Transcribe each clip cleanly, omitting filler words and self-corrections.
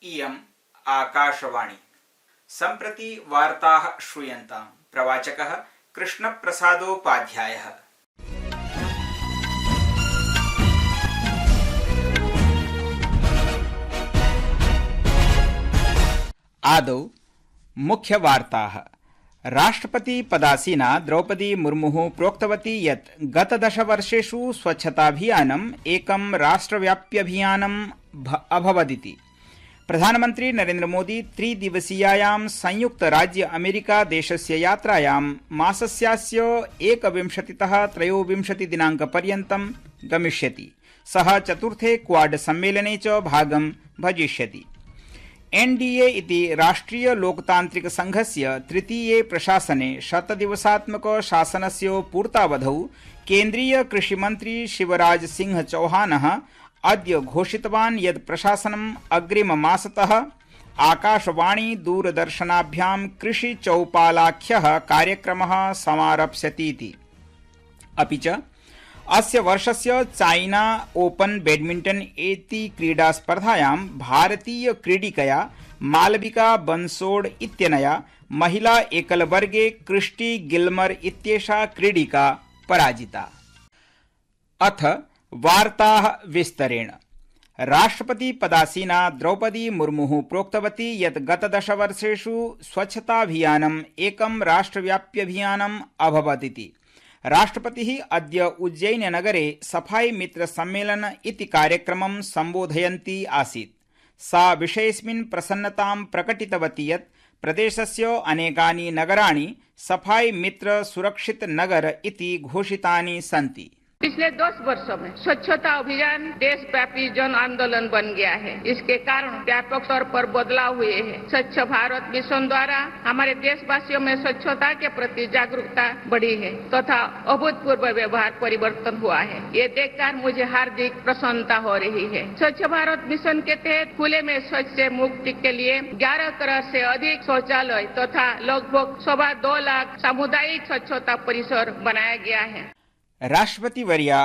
इयम् आकाशवाणी। सम्प्रति वार्ताः श्रूयन्ताम्। प्रवाचकः कृष्णप्रसादोपाध्यायः। आदौ मुख्यवार्ताः। राष्ट्रपति पदासीना द्रौपदी मुर्मुः प्रोक्तवती यत् गत 10 वर्षेषु स्वच्छताभियानम् एकं राष्ट्रव्याप्यभियानम् अभवदिति। प्रधानमन्त्री नरेन्द्र मोदी 3 दिवसीयायां संयुक्त राज्य अमेरिका देशस्य यात्रायां मासस्यास्य 21तः 23 दिनाङ्कपर्यन्तं गमिष्यति। सः चतुर्थे क्वाड सम्मेलने च भागं भजिष्यति। एनडीए इति राष्ट्रिय लोकतांत्रिक संघस्य तृतीये प्रशासने 100 दिवसात्मक शासनस्य पूर्तावधौ केन्द्रीय कृषिमन्त्री शिवराज सिंह चौहानः अद्य घोषितवान् यत् प्रशासनम् अग्रिममासतः आकाशवाणी दूरदर्शनाभ्यां कृषि चौपालाख्यः कार्यक्रमः समारप्स्यतीति। अपि च अस्य वर्षस्य चाइना ओपन बैडमिंटन इति क्रीडास्पर्धायां भारतीय क्रीडिकया मालविका बन्सोड इत्यनया महिला एकलवर्गे क्रिस्टी गिल्मर इत्येषा क्रीडिका पराजिता। अथ वार्ताः विस्तरेण। राष्ट्रपति पदासीना द्रौपदी मुर्मुः प्रोक्तवती यत् गत 10 वर्षेषु स्वच्छताभियानम् एकं राष्ट्रव्याप्यभियानम् अभवदिति। राष्ट्रपतिः अद्य उज्जैननगरे सफाई मित्र सम्मेलन इति कार्यक्रमं सम्बोधयन्ती आसीत्। सा विषयेऽस्मिन् प्रसन्नतां प्रकटितवती यत् प्रदेशस्य अनेकानि नगराणि सफाई मित्र सुरक्षित नगर इति घोषितानि सन्ति। पिछले 10 वर्षों में स्वच्छता अभियान देशव्यापी जन आंदोलन बन गया है। इसके कारण व्यापक स्तर पर बदलाव हुए हैं। स्वच्छ भारत मिशन द्वारा हमारे देशवासियों में स्वच्छता के प्रति जागरूकता बढ़ी है तथा अभूतपूर्व व्यवहार परिवर्तन हुआ है। ये देखकर मुझे हार्दिक प्रसन्नता हो रही है। स्वच्छ भारत मिशन के तहत खुले में शौच से मुक्ति के लिए 11 करोड़ से अधिक शौचालय तथा लगभग 2.25 लाख सामुदायिक स्वच्छता परिसर बनाया गया है। राष्ट्रपतिवर्या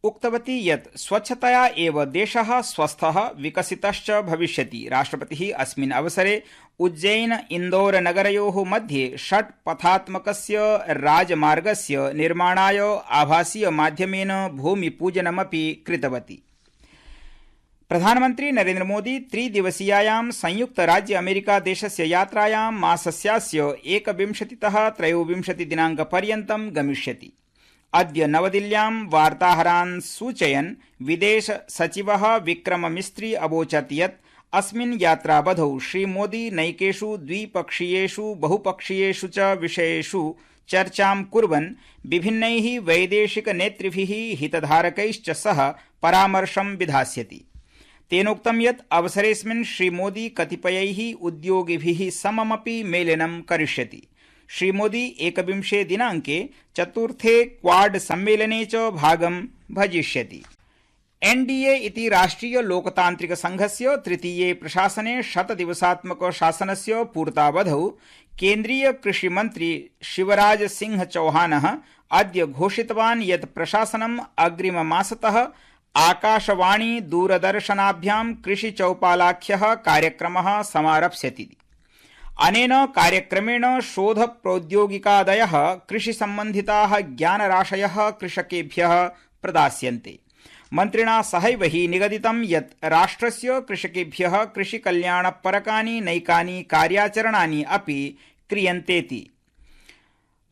उक्तवती यत् स्वच्छतया एव देशः स्वस्थः विकसितश्च भविष्यति। राष्ट्रपतिः अस्मिन् अवसरे उज्जैन इन्दौर नगरयोः मध्ये 6 पथात्मकस्य राजमार्गस्य निर्माणाय आभासीय माध्यमेन भूमिपूजनमपि कृतवती। प्रधानमन्त्री नरेन्द्र मोदी 3 दिवसीयायां संयुक्त राज्य अमेरिका देशस्य यात्रायां मासस्यास्य 21तः 23 दिनाङ्कपर्यन्तं गमिष्यति। अद्य नवदिल्ल्यां वार्ताहरान् सूचयन् विदेश सचिवः विक्रम मिस्त्री अवोचत् यत् अस्मिन् यात्रावधौ श्रीमोदी नैकेषु द्विपक्षीयेषु बहुपक्षीयेषु च विषयेषु चर्चां कुर्वन् विभिन्नैः वैदेशिक नेतृभिः हितधारकैश्च सह परामर्शं विधास्यति। तेनोक्तं यत् अवसरेऽस्मिन् श्रीमोदी कतिपयैः उद्योगिभिः सममपि मेलनं करिष्यति। श्रीमोदी 21 दिनाङ्के चतुर्थे क्वाड सम्मेलने च भागं भजिष्यति। एनडीए इति राष्ट्रिय लोकतांत्रिक संघस्य तृतीये प्रशासने 100 दिवसात्मक शासनस्य पूर्तावधौ केन्द्रीय कृषिमन्त्री शिवराज सिंह चौहानः अद्य घोषितवान् यत् प्रशासनम् अग्रिममासतः आकाशवाणी दूरदर्शनाभ्यां कृषि चौपालाख्यः कार्यक्रमः समारप्स्यति। अनेन कार्यक्रमेण शोध प्रौद्योगिकादयः कृषिसम्बन्धिताः ज्ञानराशयः कृषकेभ्यः प्रदास्यन्ते। मन्त्रिणा सहैव हि निगदितं यत् राष्ट्रस्य कृषकेभ्यः कृषिकल्याणपरकानि नैकानि कार्याचरणानि अपि क्रियन्तेति।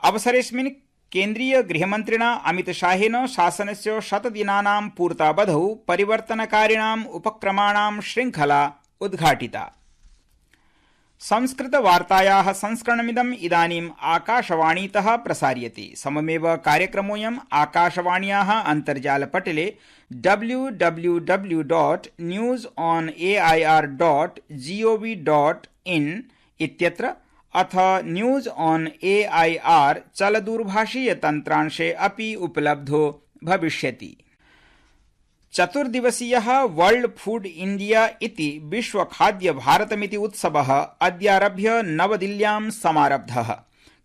अवसरेऽस्मिन् केन्द्रीय गृहमन्त्रिणा अमितशाहेन शासनस्य 100 दिनानां पूर्तावधौ परिवर्तनकारिणाम् उपक्रमाणां श्रृङ्खला उद्घाटिता। संस्कृतवार्तायाः संस्करणमिदम् इदानीम् आकाशवाणीतः प्रसार्यते। सममेव कार्यक्रमोऽयम् आकाशवाण्याः अन्तर्जालपटले www.newsonair.gov.in इत्यत्र अथ न्यूज ऑन एआईआर चलदूरभाषीयतन्त्रांशे अपि उपलब्धो भविष्यति। चतुर्दिवसीयः वर्ल्ड फूड इंडिया इति विश्व खाद्य भारतमिति उत्सवः अद्यारभ्य नवदिल्ल्यां समारब्धः।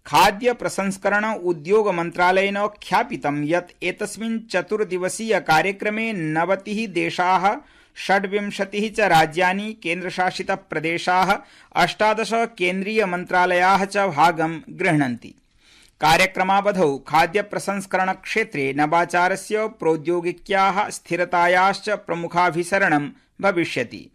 खाद्य प्रसंस्करण उद्योग मन्त्रालयेन ख्यापितं यत् एतस्मिन् चतुर्दिवसीय कार्यक्रमे 90 देशाः 26 च राज्यानि केन्द्रशासितप्रदेशाः 18 केन्द्रीयमन्त्रालयाः च भागं गृह्णन्ति। कार्यक्रमावधौ खाद्य प्रसंस्करण क्षेत्रे नवाचारस्य प्रौद्योगिक्याः स्थिरतायाश्च प्रमुखाभिसरणं भविष्यति।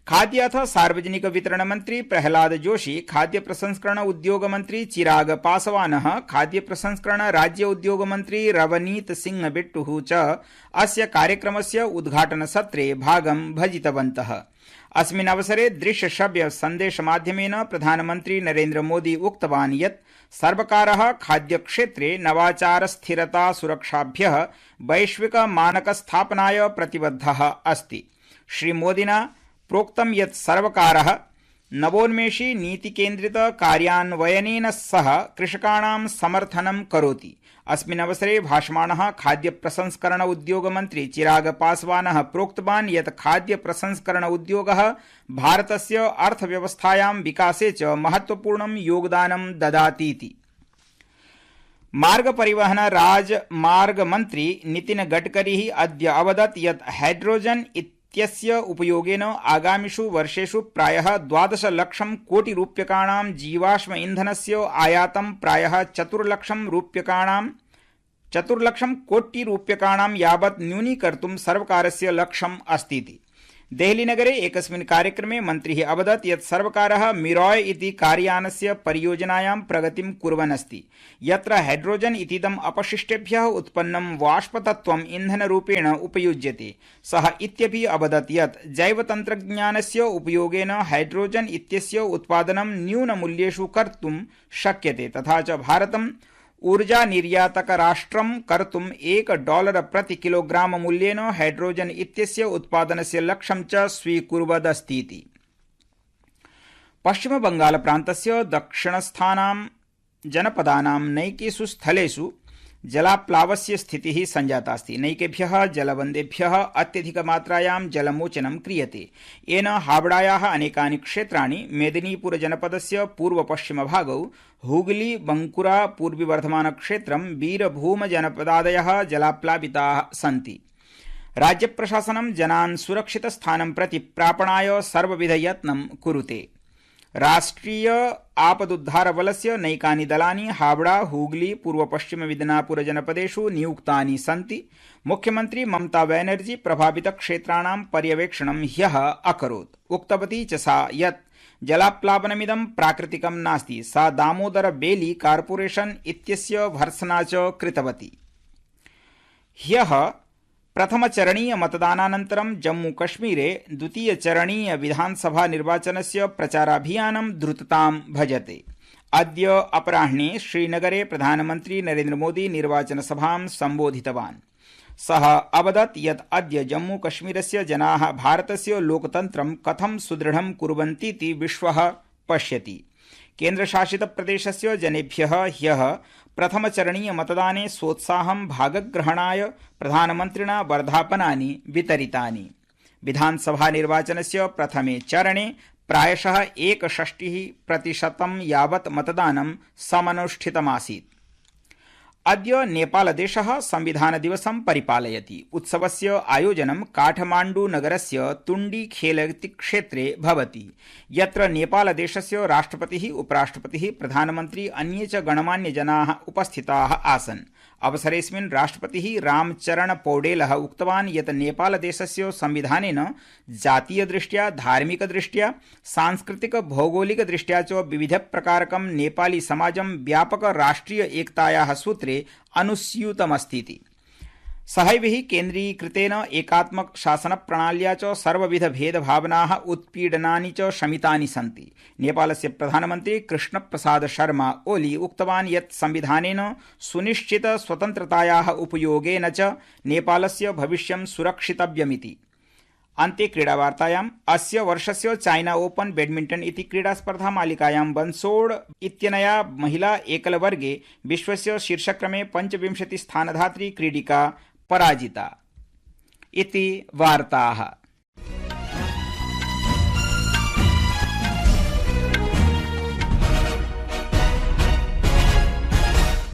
खाद्य अथ सार्वजनिक वितरण मंत्री प्रहलाद जोशी, खाद्य प्रसंस्करण उद्योग मंत्री चिराग पासवानः, खाद्य प्रसंस्करण राज्य उद्योग मंत्री रवनीत सिंह बिट्टुः च अस्य कार्यक्रमस्य उद्घाटनसत्रे भागं भजितवन्तः। अस्मिन् अवसरे दृश्य श्रव्य संदेश माध्यमेन प्रधानमन्त्री नरेन्द्र मोदी उक्तवान् यत् सर्वकारः खाद्यक्षेत्रे नवाचार स्थिरता सुरक्षाभ्यः वैश्विक मानक स्थापनाय प्रतिबद्धः अस्ति। श्रीमोदिना प्रोक्तं यत् सर्वकारः नवोन्मेषी नीतिकेन्द्रित कार्यान्वयनेन सह कृषकाणां समर्थनं करोति। अस्मिन् अवसरे भाषमाणः खाद्य प्रसंस्करण उद्योग मंत्री चिराग पासवानः प्रोक्तवान् यत् खाद्य प्रसंस्करण उद्योगः भारतस्य अर्थव्यवस्थायां विकासे च महत्वपूर्णं योगदानं ददातीति। मार्ग परिवहन राजमार्ग मंत्री नितिन गडकरी अद्य अवदत् यत् हाइड्रोजन इत्यस्य उपयोगेन आगामिषु वर्षेषु प्रायः 12 लक्षं कोटि रूप्यकाणां जीवाश्म ईंधनस्य आयातं प्रायः 4 लक्षं कोटि रूप्यकाणां यावत् न्यूनीकर्तुं सर्वकारस्य लक्ष्यम् अस्तीति। देहलीनगरे एकस्मिन् कार्यक्रमे मन्त्रिः अवदत् यत् सर्वकारः मिरॉय इति कार्यानस्य परियोजनायां प्रगतिं कुर्वन् अस्ति, यत्र हाइड्रोजन इतीदम् अपशिष्टेभ्यः उत्पन्नं वाष्पतत्त्वम् ईंधनरूपेण उपयुज्यते। सः इत्यपि अवदत् यत् जैवतन्त्रज्ञानस्य उपयोगेन हाइड्रोजन इत्यस्य उत्पादनं न्यूनमूल्येषु कर्तुं शक्यते, तथा च भारतम् ऊर्जा निर्यातक राष्ट्रं कर्तुम् $1 प्रति किलोग्राम मूल्येन हाइड्रोजन इत्यस्य उत्पादनस्य लक्ष्यं च स्वीकुर्वदस्तीति। पश्चिम बंगाल प्रान्तस्य दक्षिणस्थानां जनपदानां नैकेषु स्थलेषु जलाप्लावस्य स्थितिः सञ्जातास्ति। नैकेभ्यः जलबन्धेभ्यः अत्यधिकमात्रायां जलमोचनं क्रियते। येन हावड़ायाः अनेकानि क्षेत्राणि, मेदिनीपुर जनपदस्य पूर्वपश्चिमभागौ हुगली बंकुरा पूर्वी वर्धमान क्षेत्रं, बीरभूम जनपदादयः जलाप्लाविताः सन्ति। राज्यप्रशासनं जनान् सुरक्षितस्थानं प्रति प्रापणाय सर्वविधयत्नं कुरुते। राष्ट्रीय आपदुद्धारबलस्य नैकानि दलानि हावड़ा, हुगली, पूर्वपश्चिम मिदनापुर जनपदेषु नियुक्तानि सन्ति। मुख्यमंत्री ममता बनर्जी प्रभावितक्षेत्राणां पर्यवेक्षणं ह्यः अकरोत्। उक्तवती च सा यत् जलाप्लावनमिदं प्राकृतिकं नास्ति। सा दामोदर बेली कार्पोरेशन इत्यस्य भर्त्सना च कृतवती। ह्यः प्रथमचरणीय मतदानानन्तरं जम्मूकश्मीरे द्वितीयचरणीय विधानसभा निर्वाचनस्य प्रचाराभियानं द्रुततां भजते। अद्य अपराह्णे श्रीनगरे प्रधानमन्त्री नरेन्द्र मोदी निर्वाचनसभां सम्बोधितवान्। सः अवदत् यत् अद्य जम्मूकश्मीरस्य जनाः भारतस्य लोकतन्त्रं कथं सुदृढं कुर्वन्तीति विश्वः पश्यति। केन्द्रशासितप्रदेशस्य जनेभ्यः ह्यः प्रथमचरणीय मतदाने सोत्साहं भागग्रहणाय प्रधानमन्त्रिणा वर्धापनानि वितरितानि। विधानसभा निर्वाचनस्य प्रथमे चरणे प्रायशः 61% यावत् मतदानं समनुष्ठितमासीत्। अद्य नेपालदेशः संविधानदिवसं परिपालयति। उत्सवस्य आयोजनं काठमाण्डू नगरस्य तुण्डी खेल इति क्षेत्रे भवति, यत्र नेपालदेशस्य राष्ट्रपतिः, उपराष्ट्रपतिः, प्रधानमन्त्री, अन्ये च गणमान्यजनाः उपस्थिताः आसन्। अवसरेऽस्मिन् राष्ट्रपतिः रामचरण पौडेलः उक्तवान् यत् नेपालदेशस्य संविधानेन जातीयदृष्ट्या, धार्मिकदृष्ट्या, सांस्कृतिक भौगोलिकदृष्ट्या च विविधप्रकारकं नेपाली समाजं व्यापक राष्ट्रिय एकतायाः सूत्रे अनुस्यूतमस्तीति। सहैविः केन्द्रीकृतेन एकात्मक शासनप्रणाल्या च सर्वविध भेदभावनाः, उत्पीडनानि च शमितानि सन्ति। नेपालस्य प्रधानमन्त्री कृष्णप्रसाद शर्मा ओली उक्तवान् यत् संविधानेन सुनिश्चित स्वतन्त्रतायाः उपयोगेन च नेपालस्य भविष्यं सुरक्षितव्यमिति। अन्ते क्रीडावार्तायाम् अस्य वर्षस्य चाइना ओपन बैडमिण्टन इति क्रीडास्पर्धा मालिकायां बन्सोड इत्यनया महिला एकलवर्गे विश्वस्य शीर्षक्रमे 25 स्थानधात्री क्रीडिका पराजिता। इति वार्ताः।